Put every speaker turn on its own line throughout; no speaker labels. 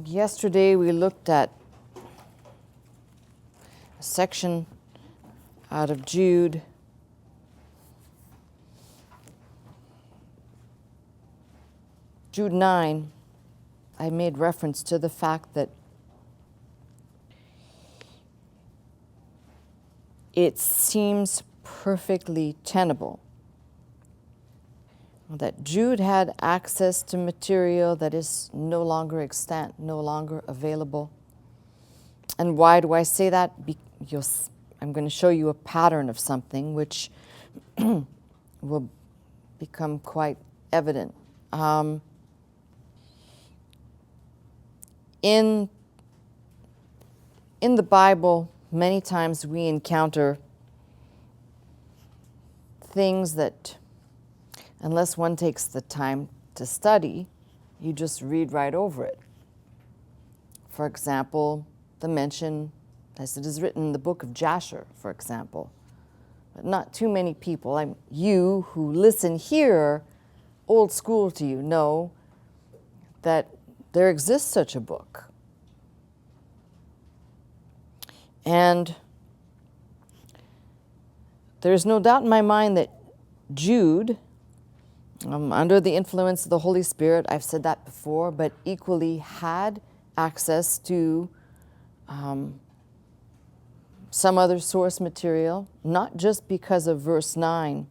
Yesterday we looked at a section out of Jude. Jude 9, I made reference to the fact that it seems perfectly tenable that Jude had access to material that is no longer extant, no longer available. And why do I say that? I'm going to show you a pattern of something which will become quite evident. In the Bible, many times we encounter things that, unless one takes the time to study, you just read right over it. For example, the mention, as it is written in the book of Jasher, for example. But not too many people, you who listen here, old school to you, know that there exists such a book. And there's no doubt in my mind that Jude, under the influence of the Holy Spirit, I've said that before, but equally had access to some other source material, not just because of verse 9,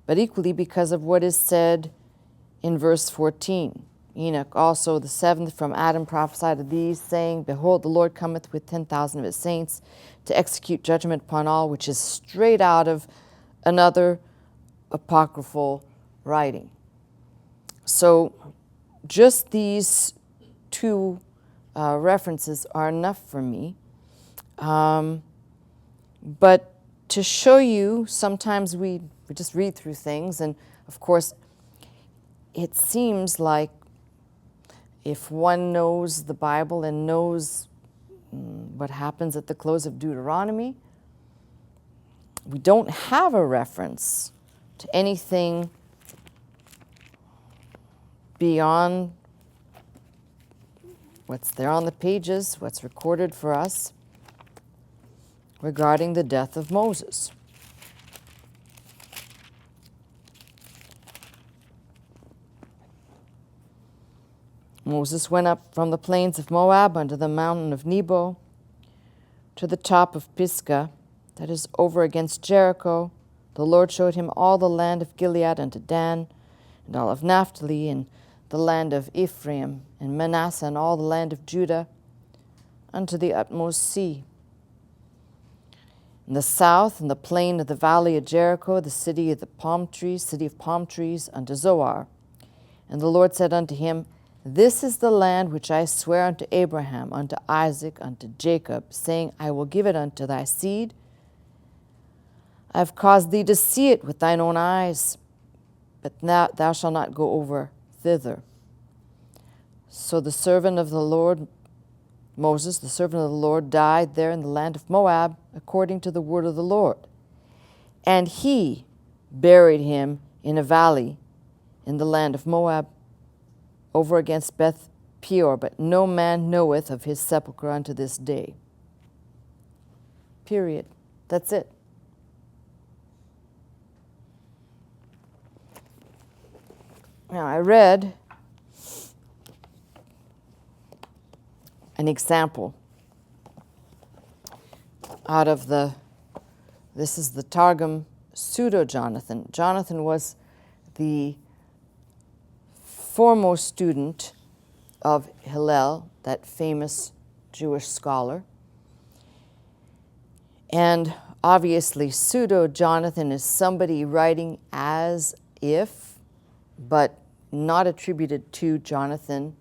but equally because of what is said in verse 14. Enoch also, the seventh from Adam, prophesied of these, saying, Behold, the Lord cometh with 10,000 of his saints to execute judgment upon all, which is straight out of another apocryphal writing. So just these two references are enough for me. But to show you, sometimes we just read through things, and of course, it seems like if one knows the Bible and knows what happens at the close of Deuteronomy, we don't have a reference to anything beyond what's there on the pages, what's recorded for us regarding the death of Moses. Moses went up from the plains of Moab unto the mountain of Nebo, to the top of Pisgah, that is over against Jericho. The Lord showed him all the land of Gilead unto Dan, and all of Naphtali, and the land of Ephraim, and Manasseh, and all the land of Judah, unto the utmost sea. In the south, in the plain of the valley of Jericho, the city of palm trees, unto Zoar. And the Lord said unto him, This is the land which I swear unto Abraham, unto Isaac, unto Jacob, saying, I will give it unto thy seed. I have caused thee to see it with thine own eyes, but thou shalt not go over thither. So the servant of the Lord, Moses, the servant of the Lord, died there in the land of Moab, according to the word of the Lord. And he buried him in a valley in the land of Moab, over against Beth Peor, but no man knoweth of his sepulchre unto this day. Period. That's it. Now, I read an example out of this is the Targum Pseudo-Jonathan. Jonathan was the foremost student of Hillel, that famous Jewish scholar. And obviously, Pseudo-Jonathan is somebody writing as if, but not attributed to Jonathan,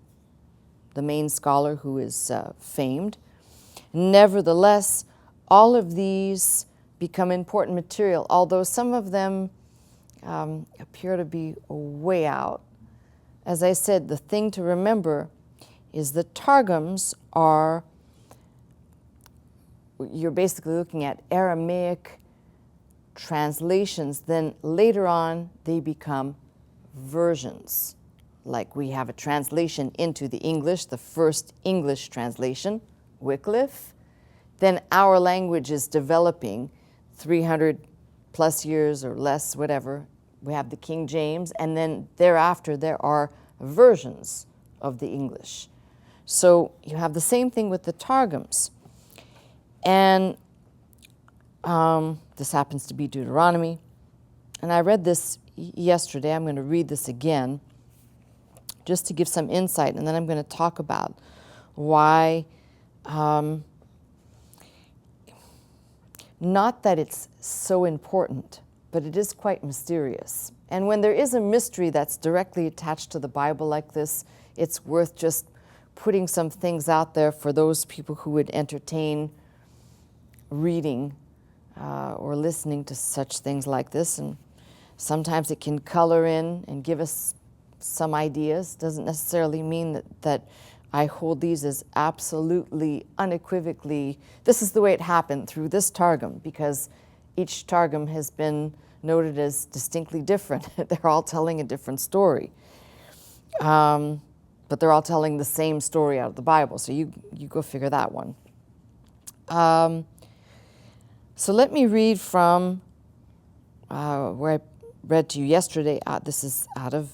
the main scholar who is famed. Nevertheless, all of these become important material, although some of them appear to be way out. As I said, the thing to remember is the Targums are, you're basically looking at Aramaic translations, then later on they become versions. Like we have a translation into the English, the first English translation, Wycliffe. Then our language is developing 300 plus years or less, whatever. We have the King James, and then thereafter there are versions of the English. So you have the same thing with the Targums. And this happens to be Deuteronomy. And I read this yesterday. I'm going to read this again just to give some insight, and then I'm going to talk about why, not that it's so important, but it is quite mysterious. And when there is a mystery that's directly attached to the Bible like this, it's worth just putting some things out there for those people who would entertain reading or listening to such things like this. And sometimes it can color in and give us some ideas. Doesn't necessarily mean that I hold these as absolutely, unequivocally, this is the way it happened through this Targum, because each Targum has been noted as distinctly different. They're all telling a different story. But they're all telling the same story out of the Bible, so you go figure that one. So let me read from where I read to you yesterday. This is out of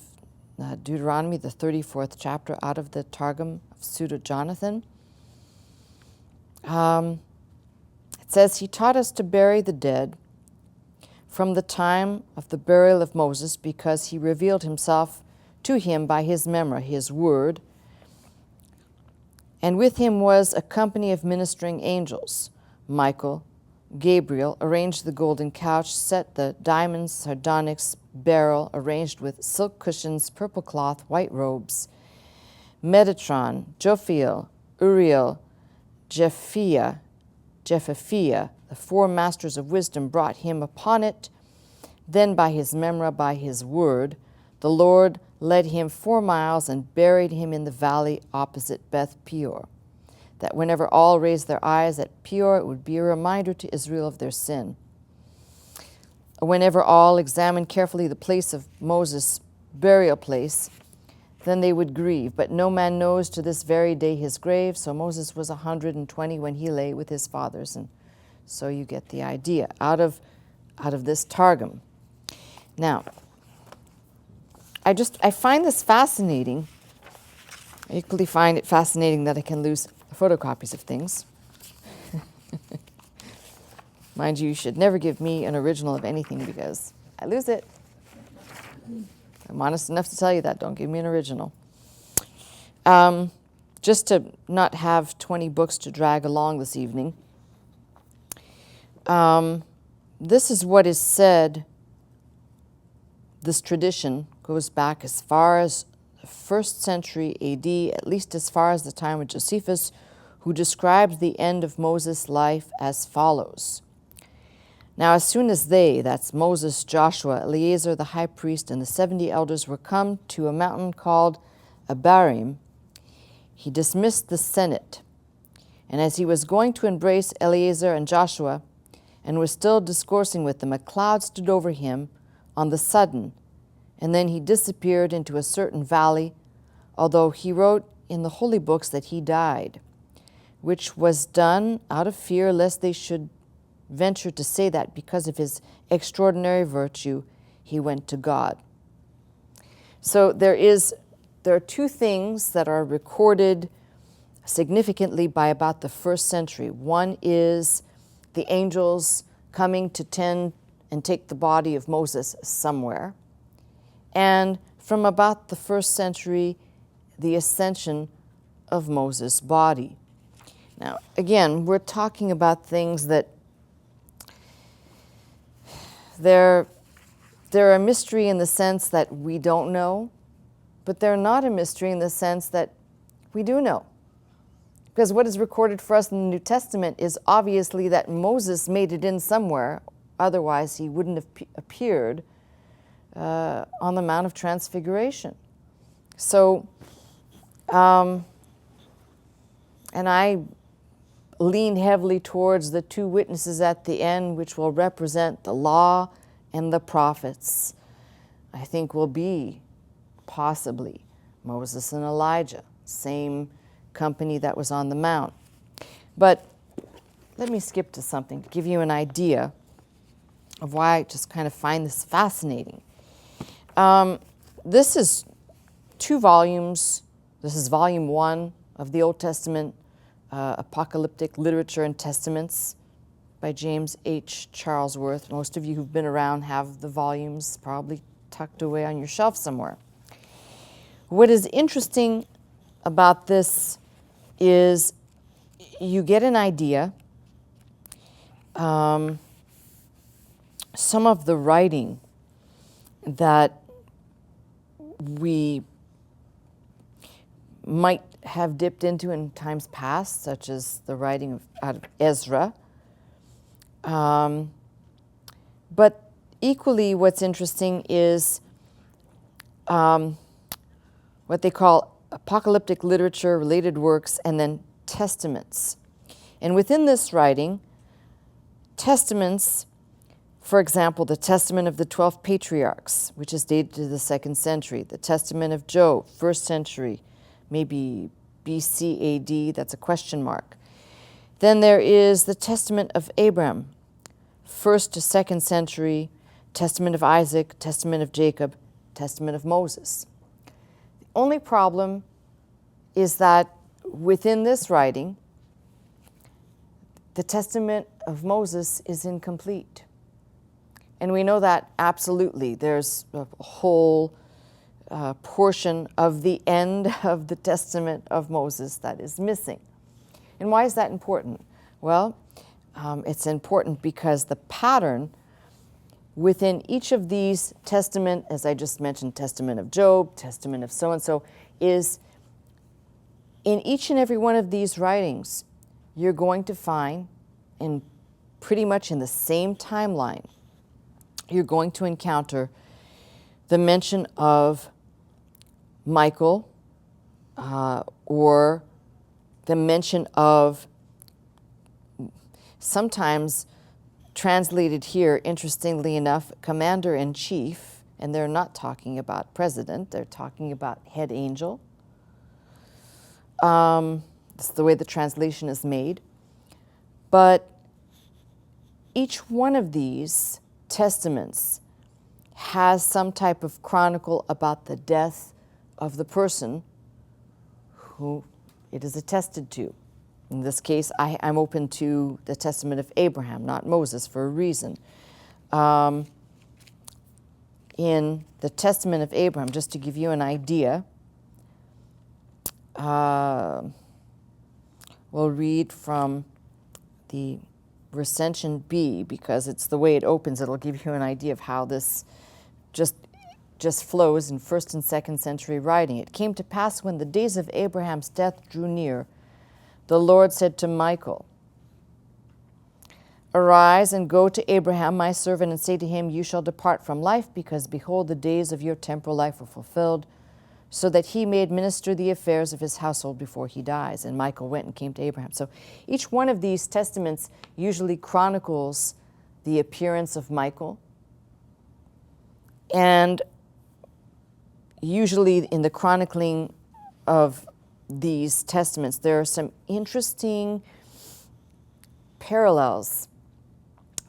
Deuteronomy, the 34th chapter, out of the Targum Pseudo-Jonathan. It says, "He taught us to bury the dead from the time of the burial of Moses, because he revealed himself to him by his memra, his word. And with him was a company of ministering angels. Michael, Gabriel arranged the golden couch, set the diamond sardonyx barrel arranged with silk cushions, purple cloth, white robes. Metatron, Jophiel, Uriel, Jephthah, the four masters of wisdom, brought him upon it. Then by his memra, by his word, the Lord led him 4 miles and buried him in the valley opposite Beth Peor, that whenever all raised their eyes at Peor, it would be a reminder to Israel of their sin. Whenever all examined carefully the place of Moses' burial place, then they would grieve. But no man knows to this very day his grave. So Moses was 120 when he lay with his fathers. And so you get the idea out of this Targum. Now, I find this fascinating. I equally find it fascinating that I can lose photocopies of things. Mind you, you should never give me an original of anything because I lose it. I'm honest enough to tell you that. Don't give me an original. Just to not have 20 books to drag along this evening, this is what is said. This tradition goes back as far as the 1st century AD, at least as far as the time of Josephus, who describes the end of Moses' life as follows. Now, as soon as they, that's Moses, Joshua, Eleazar the high priest, and the 70 elders were come to a mountain called Abarim, he dismissed the Senate. And as he was going to embrace Eleazar and Joshua, and was still discoursing with them, a cloud stood over him on the sudden, and then he disappeared into a certain valley, although he wrote in the holy books that he died, which was done out of fear lest they should venture to say that because of his extraordinary virtue he went to God. So there are 2 things that are recorded significantly by about the 1st century. One is the angels coming to tend and take the body of Moses somewhere. And from about the 1st century, the ascension of Moses' body. Now, again, we're talking about things that they're a mystery in the sense that we don't know, but they're not a mystery in the sense that we do know. Because what is recorded for us in the New Testament is obviously that Moses made it in somewhere, otherwise he wouldn't have appeared on the Mount of Transfiguration. So, and I lean heavily towards the 2 witnesses at the end, which will represent the law and the prophets. I think will be possibly Moses and Elijah, same company that was on the mount. But let me skip to something to give you an idea of why I just kind of find this fascinating. This is 2 volumes. This is volume 1 of the Old Testament Apocalyptic Literature and Testaments by James H. Charlesworth. Most of you who've been around have the volumes probably tucked away on your shelf somewhere. What is interesting about this is you get an idea. Some of the writing that we might have dipped into in times past, such as the writing out of Ezra. But equally what's interesting is what they call apocalyptic literature, related works, and then testaments. And within this writing, testaments, for example, the Testament of the 12 Patriarchs, which is dated to the 2nd century, the Testament of Job, 1st century, maybe BC AD, that's a question mark. Then there is the Testament of Abraham, 1st to 2nd century, Testament of Isaac, Testament of Jacob, Testament of Moses. The only problem is that within this writing, the Testament of Moses is incomplete. And we know that absolutely. There's a whole portion of the end of the Testament of Moses that is missing. And why is that important? Well, it's important because the pattern within each of these testament, as I just mentioned, Testament of Job, Testament of so-and-so, is in each and every one of these writings, you're going to find, in pretty much in the same timeline, you're going to encounter the mention of Michael or the mention of, sometimes translated here, interestingly enough, commander-in-chief, and they're not talking about president, they're talking about head angel. That's the way the translation is made. But each one of these testaments has some type of chronicle about the death of the person who it is attested to. In this case, I'm open to the Testament of Abraham, not Moses, for a reason. In the Testament of Abraham, just to give you an idea, we'll read from the recension B, because it's the way it opens. It'll give you an idea of how this just flows in 1st and 2nd century writing. It came to pass when the days of Abraham's death drew near, the Lord said to Michael, "Arise and go to Abraham, my servant, and say to him, you shall depart from life, because behold, the days of your temporal life are fulfilled, so that he may administer the affairs of his household before he dies." And Michael went and came to Abraham. So each one of these testaments usually chronicles the appearance of Michael. And usually in the chronicling of these testaments, there are some interesting parallels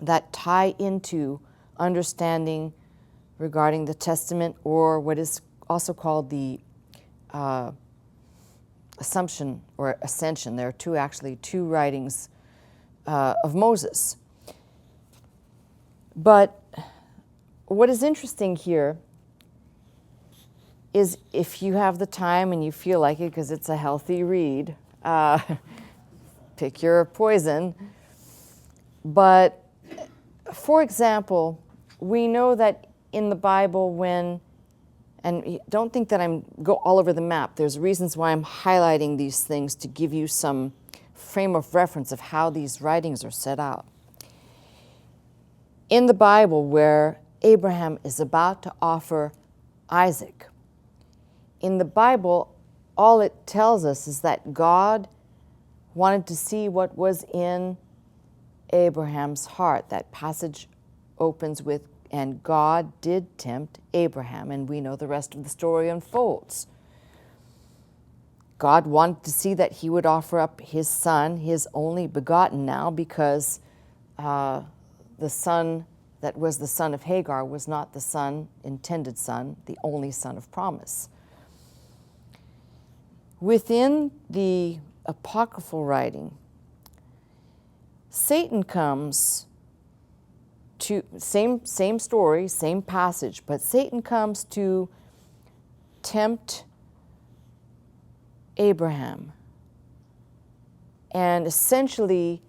that tie into understanding regarding the testament, or what is also called the Assumption or Ascension. There are actually two writings of Moses. But what is interesting here is, if you have the time and you feel like it, because it's a healthy read, pick your poison. But for example, we know that in the Bible, and don't think that I'm go all over the map. There's reasons why I'm highlighting these things, to give you some frame of reference of how these writings are set out. In the Bible, where Abraham is about to offer Isaac, in the Bible, all it tells us is that God wanted to see what was in Abraham's heart. That passage opens with and God did tempt Abraham, and we know the rest of the story unfolds. God wanted to see that he would offer up his son, his only begotten now, because the son that was the son of Hagar was not the son, intended son, the only son of promise. Within the apocryphal writing, Satan comes to, same story, same passage, but Satan comes to tempt Abraham and essentially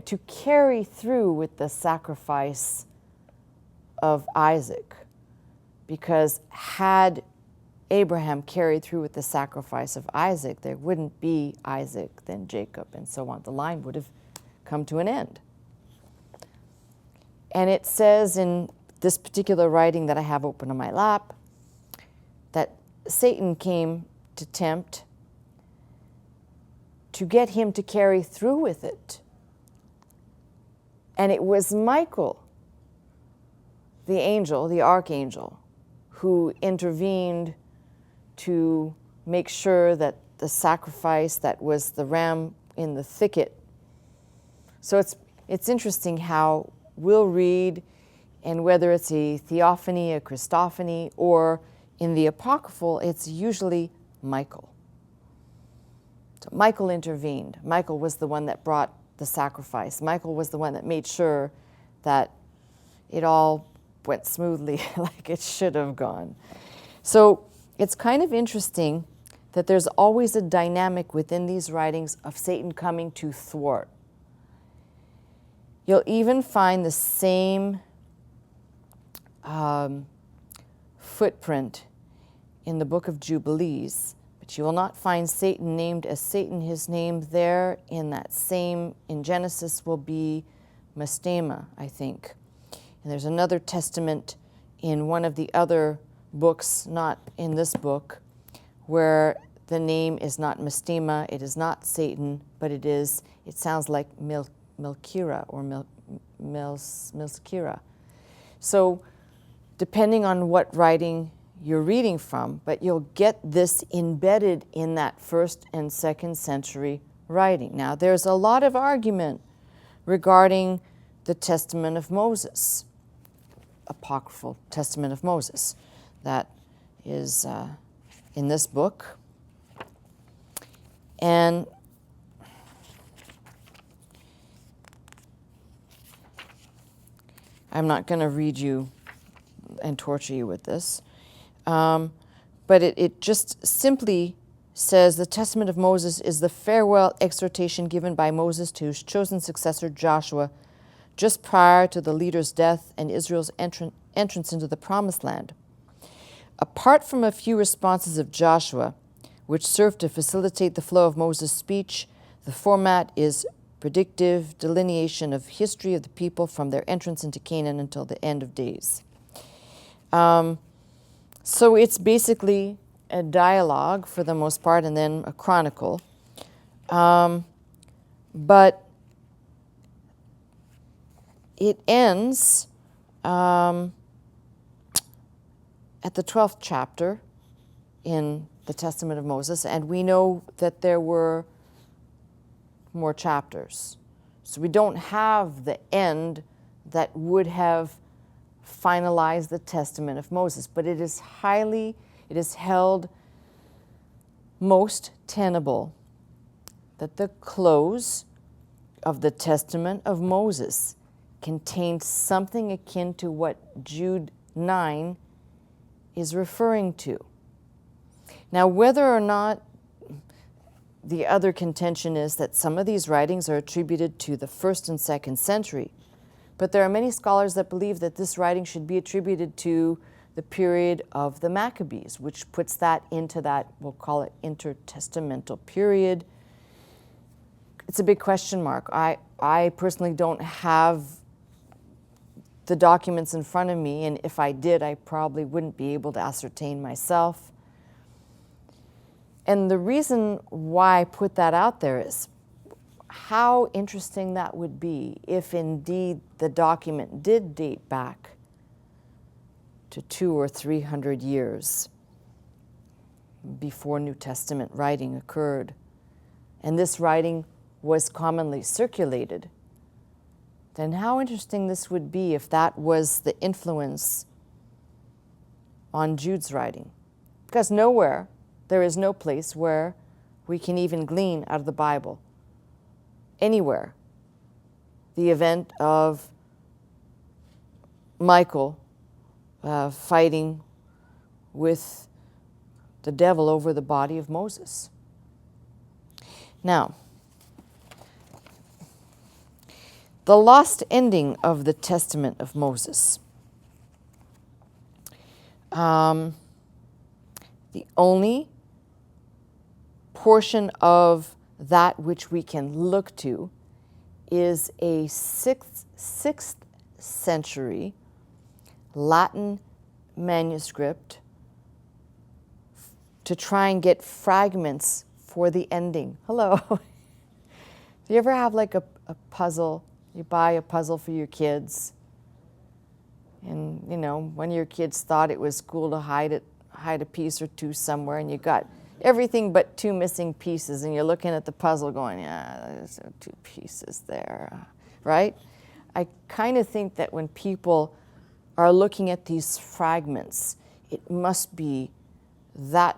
to carry through with the sacrifice of Isaac, because had Abraham carried through with the sacrifice of Isaac, there wouldn't be Isaac, then Jacob, and so on. The line would have come to an end. And it says in this particular writing that I have open on my lap that Satan came to tempt, to get him to carry through with it. And it was Michael, the angel, the archangel, who intervened to make sure that the sacrifice that was the ram in the thicket. So it's interesting how we'll read, and whether it's a theophany, a Christophany, or in the apocryphal, it's usually Michael. So Michael intervened. Michael was the one that brought the sacrifice. Michael was the one that made sure that it all went smoothly like it should have gone. So it's kind of interesting that there's always a dynamic within these writings of Satan coming to thwart. You'll even find the same footprint in the book of Jubilees, but you will not find Satan named as Satan. His name there in that same, in Genesis, will be Mastema, I think. And there's another testament in one of the other books, not in this book, where the name is not Mastema, it is not Satan, but it sounds like Milkira or Milskira. So depending on what writing you're reading from, but you'll get this embedded in that 1st and 2nd century writing. Now, there's a lot of argument regarding the Testament of Moses, apocryphal Testament of Moses, that is in this book. And I'm not going to read you and torture you with this. But it just simply says the Testament of Moses is the farewell exhortation given by Moses to his chosen successor Joshua just prior to the leader's death and Israel's entrance into the Promised Land. Apart from a few responses of Joshua, which served to facilitate the flow of Moses' speech, the format is predictive delineation of history of the people from their entrance into Canaan until the end of days. So it's basically a dialogue for the most part, and then a chronicle. But it ends at the 12th chapter in the Testament of Moses, and we know that there were more chapters. So we don't have the end that would have finalized the Testament of Moses, but it is held most tenable that the close of the Testament of Moses contained something akin to what Jude 9 is referring to. Now, whether or not the other contention is that some of these writings are attributed to the 1st and 2nd century, but there are many scholars that believe that this writing should be attributed to the period of the Maccabees, which puts that into that, we'll call it intertestamental period. It's a big question mark. I personally don't have the documents in front of me, and if I did, I probably wouldn't be able to ascertain myself. And the reason why I put that out there is how interesting that would be if indeed the document did date back to 200 or 300 years before New Testament writing occurred. And this writing was commonly circulated. Then how interesting this would be if that was the influence on Jude's writing. Because nowhere, there is no place where we can even glean out of the Bible, anywhere, the event of Michael fighting with the devil over the body of Moses. Now, the lost ending of the Testament of Moses. The only portion of that which we can look to is a 6th century Latin manuscript to try and get fragments for the ending. Hello. Do you ever have like a puzzle? You buy a puzzle for your kids, and you know, one of your kids thought it was cool to hide a piece or two somewhere, and you got everything but 2 missing pieces, and you're looking at the puzzle going, yeah, there's 2 pieces there, right? I kind of think that when people are looking at these fragments, it must be that's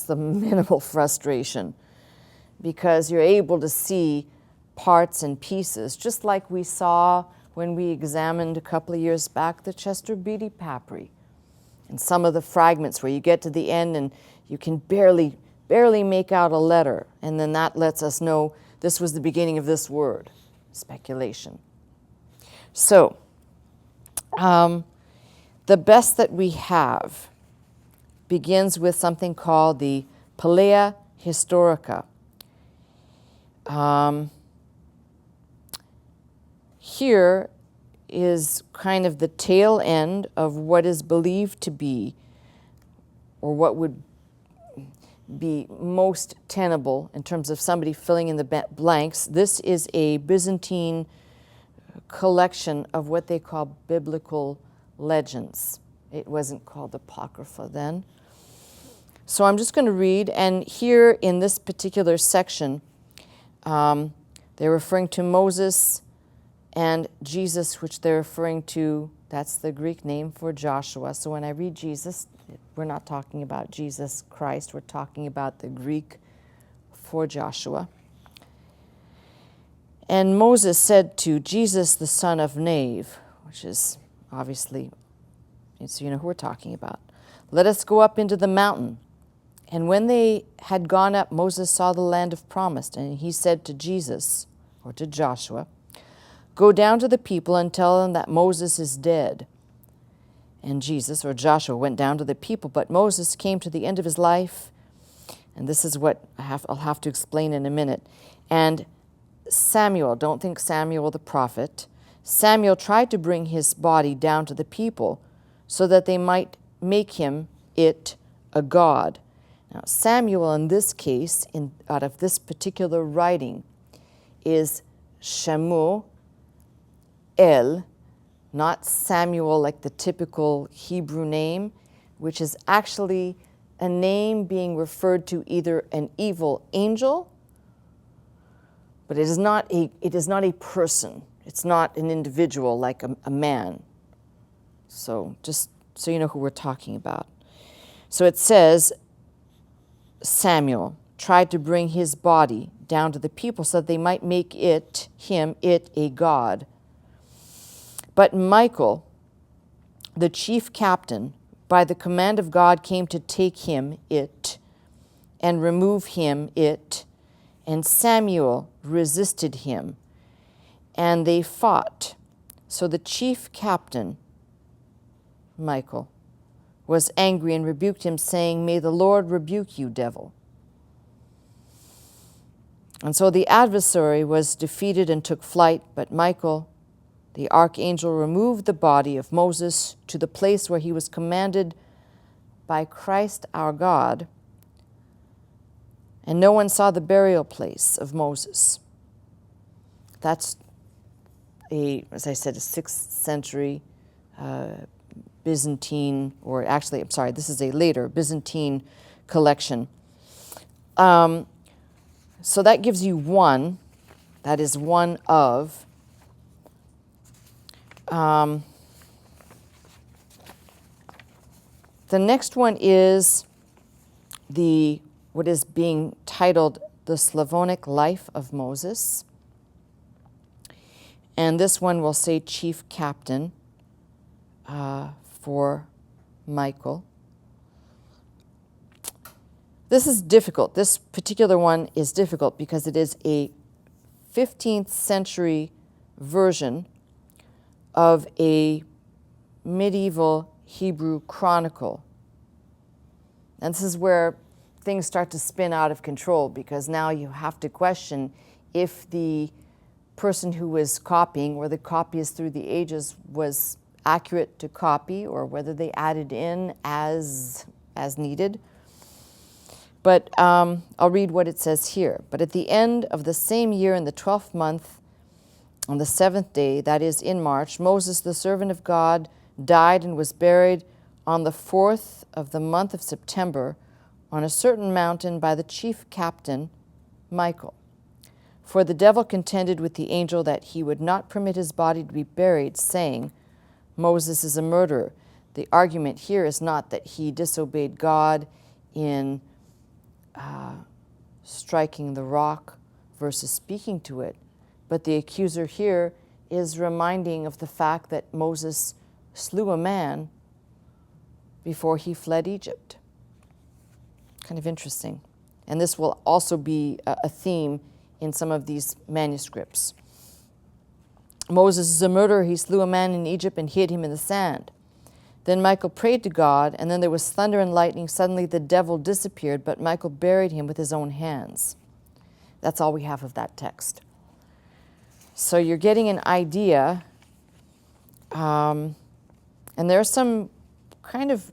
the minimal frustration, because you're able to see parts and pieces, just like we saw when we examined a couple of years back the Chester Beatty Papyri, and some of the fragments where you get to the end and you can barely make out a letter, and then that lets us know this was the beginning of this word. Speculation. So, the best that we have begins with something called the Palea Historica. Here is kind of the tail end of what is believed to be, or what would be most tenable in terms of somebody filling in the blanks. This is a Byzantine collection of what they call biblical legends. It wasn't called apocrypha then. So I'm just going to read, and here in this particular section, they're referring to Moses and Jesus, which they're referring to, that's the Greek name for Joshua. So when I read Jesus, we're not talking about Jesus Christ, we're talking about the Greek for Joshua. And Moses said to Jesus, the son of Nave, which is obviously, so you know who we're talking about, let us go up into the mountain. And when they had gone up, Moses saw the land of promise, and he said to Jesus, or to Joshua, go down to the people and tell them that Moses is dead. And Jesus, or Joshua, went down to the people, but Moses came to the end of his life, and this is what I'll have to explain in a minute. And Samuel, don't think Samuel the prophet, Samuel tried to bring his body down to the people so that they might make it a god. Now, Samuel in this case, out of this particular writing, is Shemuel, not Samuel like the typical Hebrew name, which is actually a name being referred to either an evil angel, but it is not a person. It's not an individual like a man. So just so you know who we're talking about. So it says, Samuel tried to bring his body down to the people so that they might make it a god. But Michael, the chief captain, by the command of God, came to take it and remove it, and Samuel resisted him, and they fought. So the chief captain, Michael, was angry and rebuked him, saying, may the Lord rebuke you, devil. And so the adversary was defeated and took flight, but Michael, the archangel, removed the body of Moses to the place where he was commanded by Christ our God. and no one saw the burial place of Moses. That's as I said, a 6th century Byzantine, or actually, I'm sorry, this is a later Byzantine collection. So that gives you one. That is one of. The next one is what is being titled The Slavonic Life of Moses. And this one will say chief captain for Michael. This is difficult. This particular one is difficult because it is a 15th century version of a medieval Hebrew chronicle. And this is where things start to spin out of control, because now you have to question if the person who was copying, or the copyist through the ages, was accurate to copy, or whether they added in as needed. But I'll read what it says here. But at the end of the same year, in the 12th month, on the 7th day, that is in March, Moses, the servant of God, died and was buried on the 4th of the month of September on a certain mountain by the chief captain, Michael. For the devil contended with the angel that he would not permit his body to be buried, saying, Moses is a murderer. The argument here is not that he disobeyed God in striking the rock versus speaking to it, but the accuser here is reminding of the fact that Moses slew a man before he fled Egypt. Kind of interesting. And this will also be a theme in some of these manuscripts. Moses is a murderer. He slew a man in Egypt and hid him in the sand. Then Michael prayed to God, and then there was thunder and lightning. Suddenly the devil disappeared, but Michael buried him with his own hands. That's all we have of that text. So you're getting an idea, and there are some kind of,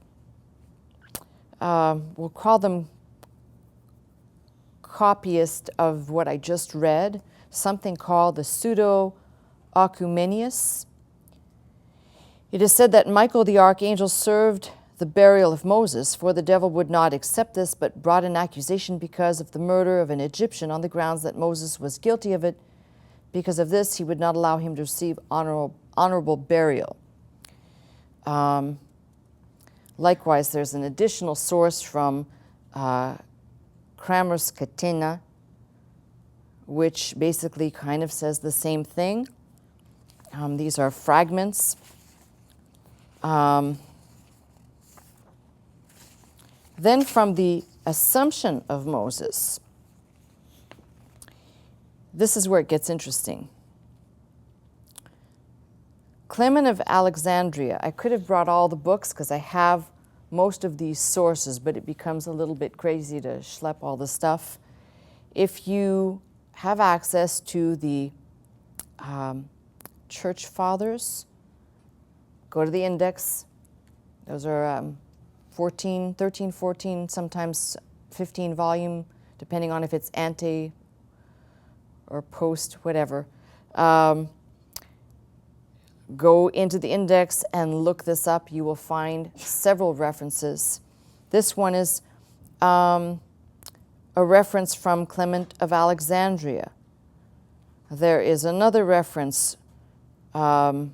we'll call them copyist of what I just read, something called the Pseudo-Jonathan. It is said that Michael the archangel served the burial of Moses, for the devil would not accept this, but brought an accusation because of the murder of an Egyptian on the grounds that Moses was guilty of it. Because of this, he would not allow him to receive honorable burial. Likewise, there's an additional source from Kramer's Catena, which basically kind of says the same thing. These are fragments. Then from the Assumption of Moses, this is where it gets interesting. Clement of Alexandria. I could have brought all the books because I have most of these sources, but it becomes a little bit crazy to schlep all the stuff. If you have access to the Church Fathers, go to the index. Those are 13, 14, sometimes 15 volume, depending on if it's ante or post, whatever. Go into the index and look this up. You will find several references. This one is a reference from Clement of Alexandria. There is another reference, believe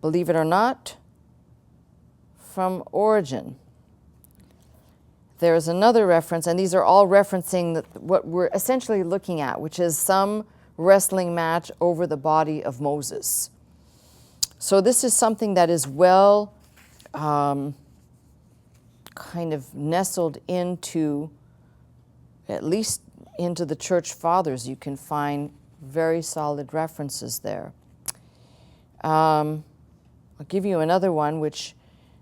it or not, from Origen. There is another reference, and these are all referencing what we're essentially looking at, which is some wrestling match over the body of Moses. So this is something that is well kind of nestled into, at least into the Church Fathers. You can find very solid references there. I'll give you another one, which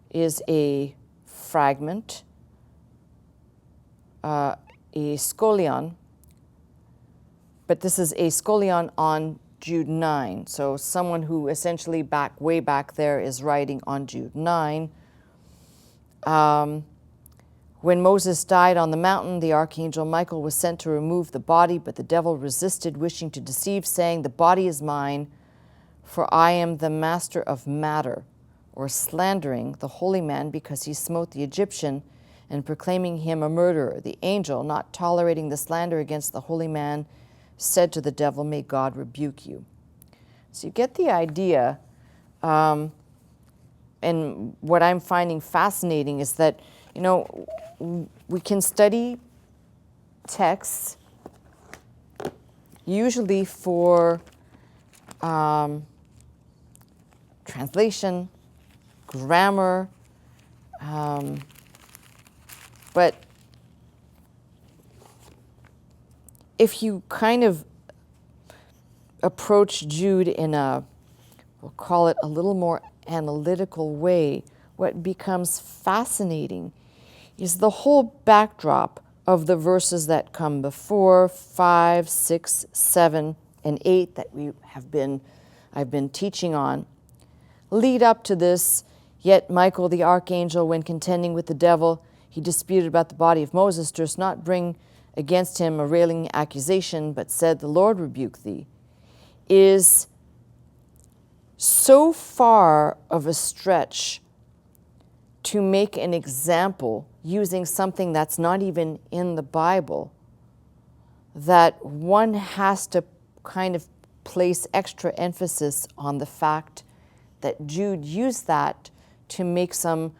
is a fragment, a scolion, but this is a scolion on Jude 9. So someone who essentially way back there is writing on Jude 9, When Moses died on the mountain, the archangel Michael was sent to remove the body, but the devil resisted, wishing to deceive, saying, "The body is mine, for I am the master of matter," or slandering the holy man because he smote the Egyptian and proclaiming him a murderer. The angel, not tolerating the slander against the holy man, said to the devil, "May God rebuke you." So you get the idea, and what I'm finding fascinating is that, we can study texts usually for translation, grammar, but if you kind of approach Jude in we'll call it a little more analytical way, what becomes fascinating is the whole backdrop of the verses that come before, 5, 6, 7, and 8 that I've been teaching on, lead up to this. Yet Michael the archangel, when contending with the devil, he disputed about the body of Moses, durst not bring against him a railing accusation, but said, "The Lord rebuke thee," is so far of a stretch to make an example using something that's not even in the Bible, that one has to kind of place extra emphasis on the fact that Jude used that to make some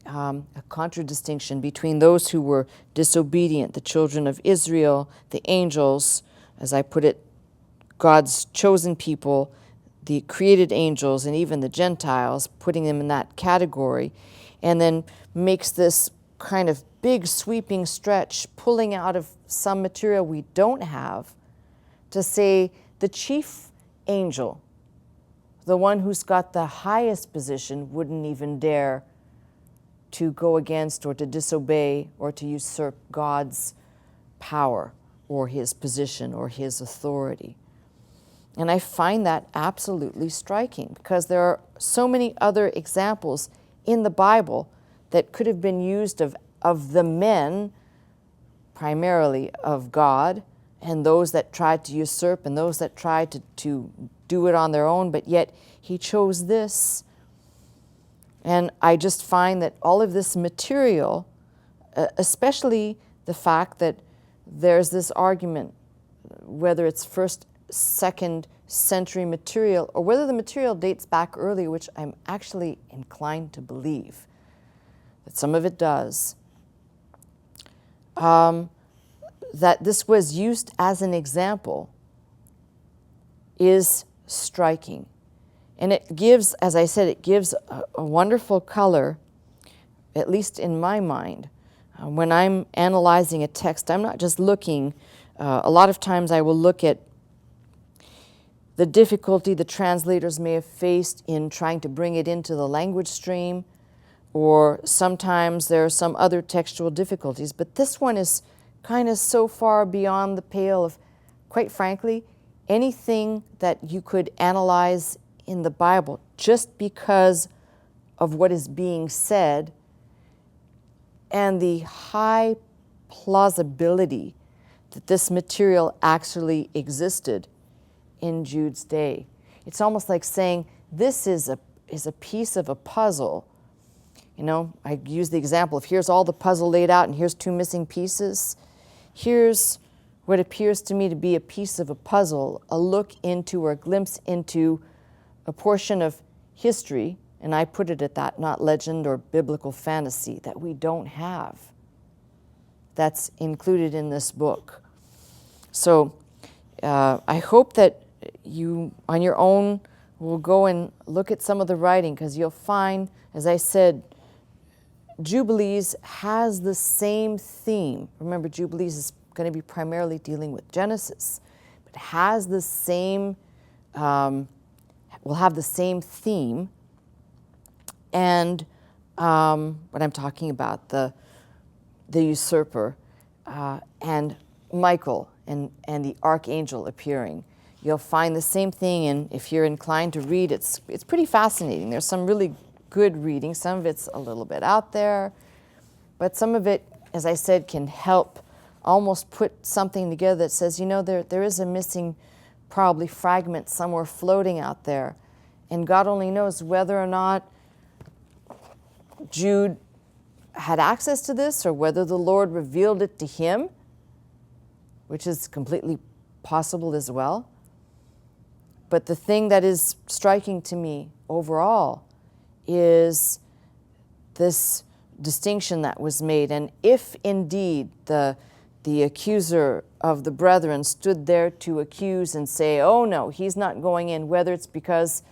a contradistinction between those who were disobedient, the children of Israel, the angels, as I put it, God's chosen people, the created angels, and even the Gentiles, putting them in that category, and then makes this kind of big sweeping stretch, pulling out of some material we don't have, to say the chief angel, the one who's got the highest position, wouldn't even dare to go against or to disobey or to usurp God's power or his position or his authority. And I find that absolutely striking, because there are so many other examples in the Bible that could have been used of the men, primarily of God, and those that tried to usurp and those that tried to do it on their own, but yet he chose this. And I just find that all of this material, especially the fact that there's this argument, whether it's first, second century material, or whether the material dates back earlier, which I'm actually inclined to believe that some of it does, that this was used as an example is striking. And it gives, as I said, it gives a wonderful color, at least in my mind. When I'm analyzing a text, I'm not just looking, a lot of times I will look at the difficulty the translators may have faced in trying to bring it into the language stream, or sometimes there are some other textual difficulties, but this one is kind of so far beyond the pale of, quite frankly, anything that you could analyze in the Bible just because of what is being said and the high plausibility that this material actually existed in Jude's day. It's almost like saying this is a piece of a puzzle. I use the example of here's all the puzzle laid out and here's two missing pieces. Here's what appears to me to be a piece of a puzzle, a look into or a glimpse into a portion of history, and I put it at that, not legend or biblical fantasy, that we don't have. That's included in this book. So I hope that you, on your own, will go and look at some of the writing, because you'll find, as I said, Jubilees has the same theme. Remember, Jubilees is going to be primarily dealing with Genesis, but has the same, will have the same theme. And what I'm talking about, the usurper and Michael and the archangel appearing. You'll find the same thing, and if you're inclined to read, it's pretty fascinating. There's some really good reading. Some of it's a little bit out there, but some of it as I said, can help almost put something together that says, there is a missing probably fragment somewhere floating out there. And God only knows whether or not Jude had access to this or whether the Lord revealed it to him, which is completely possible as well. But the thing that is striking to me overall is this distinction that was made. And if indeed the accuser of the brethren stood there to accuse and say, oh no, he's not going in, whether it's because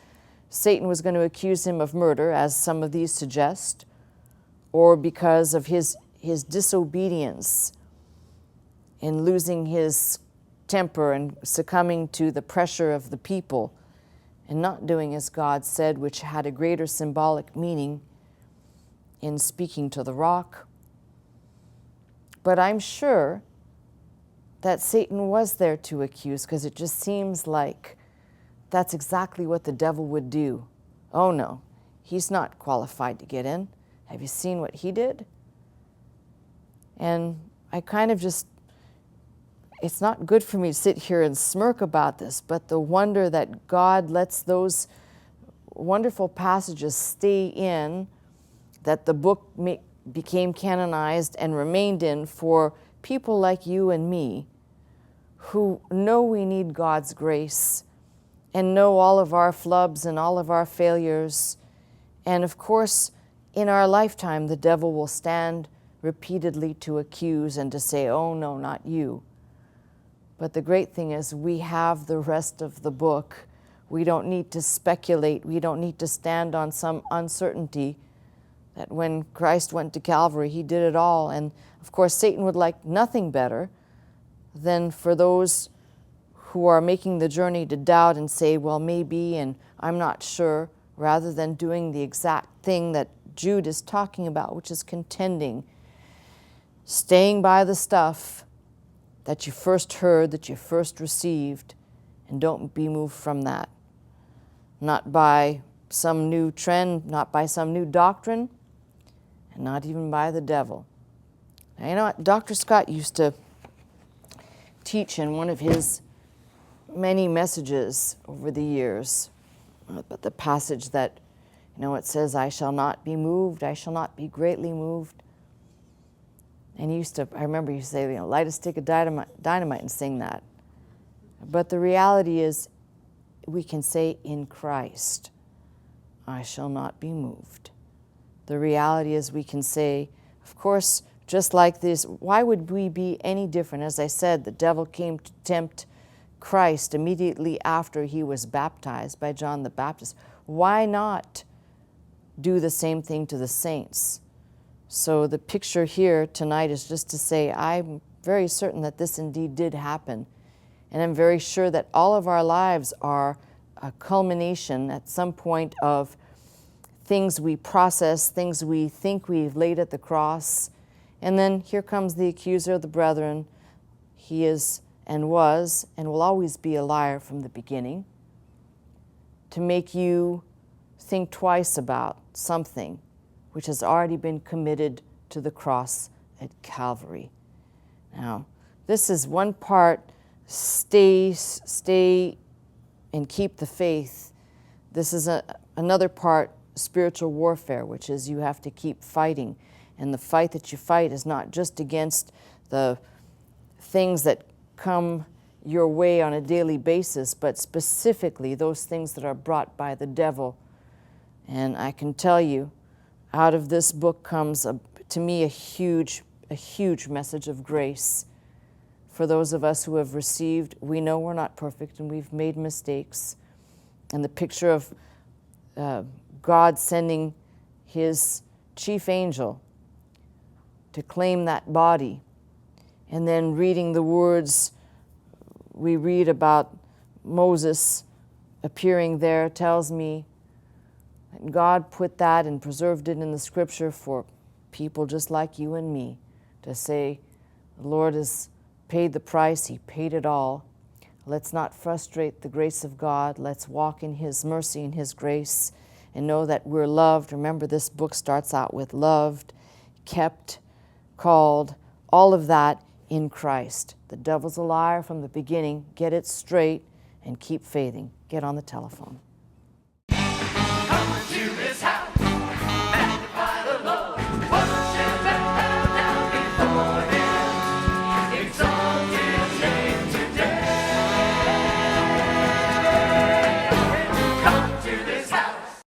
Satan was going to accuse him of murder, as some of these suggest, or because of his disobedience in losing his temper and succumbing to the pressure of the people and not doing as God said, which had a greater symbolic meaning in speaking to the rock. But I'm sure that Satan was there to accuse, because it just seems like that's exactly what the devil would do. Oh no, he's not qualified to get in. Have you seen what he did? And I kind of just, it's not good for me to sit here and smirk about this, but the wonder that God lets those wonderful passages stay in, that the book became canonized and remained in for people like you and me who know we need God's grace and know all of our flubs and all of our failures. And of course, in our lifetime, the devil will stand repeatedly to accuse and to say, oh no, not you. But the great thing is we have the rest of the book. We don't need to speculate. We don't need to stand on some uncertainty that when Christ went to Calvary, he did it all. And of course, Satan would like nothing better than for those who are making the journey to doubt and say, well, maybe, and I'm not sure, rather than doing the exact thing that Jude is talking about, which is contending, staying by the stuff that you first heard, that you first received, and don't be moved from that. Not by some new trend, not by some new doctrine, and not even by the devil. Now, you know what? Dr. Scott used to teach in one of his many messages over the years, but the passage that, it says, I shall not be moved, I shall not be greatly moved. And I remember he used to say, light a stick of dynamite and sing that. But the reality is, we can say, in Christ, I shall not be moved. The reality is, we can say, of course, just like this, why would we be any different? As I said, the devil came to tempt Christ immediately after he was baptized by John the Baptist. Why not do the same thing to the saints? So the picture here tonight is just to say, I'm very certain that this indeed did happen. And I'm very sure that all of our lives are a culmination at some point of things we process, things we think we've laid at the cross. And then here comes the accuser of the brethren. He is and was and will always be a liar from the beginning, to make you think twice about something which has already been committed to the cross at Calvary. Now, this is one part, stay and keep the faith. This is another part, spiritual warfare, which is you have to keep fighting. And the fight that you fight is not just against the things that come your way on a daily basis, but specifically those things that are brought by the devil. And I can tell you, out of this book comes, to me, a huge message of grace. For those of us who have received, we know we're not perfect and we've made mistakes. And the picture of God sending his chief angel to claim that body, and then reading the words we read about Moses appearing there tells me that God put that and preserved it in the scripture for people just like you and me to say, the Lord has paid the price, he paid it all. Let's not frustrate the grace of God. Let's walk in his mercy and his grace and know that we're loved. Remember, this book starts out with loved, kept, called, all of that in Christ. The devil's a liar from the beginning. Get it straight and keep faithing. Get on the telephone.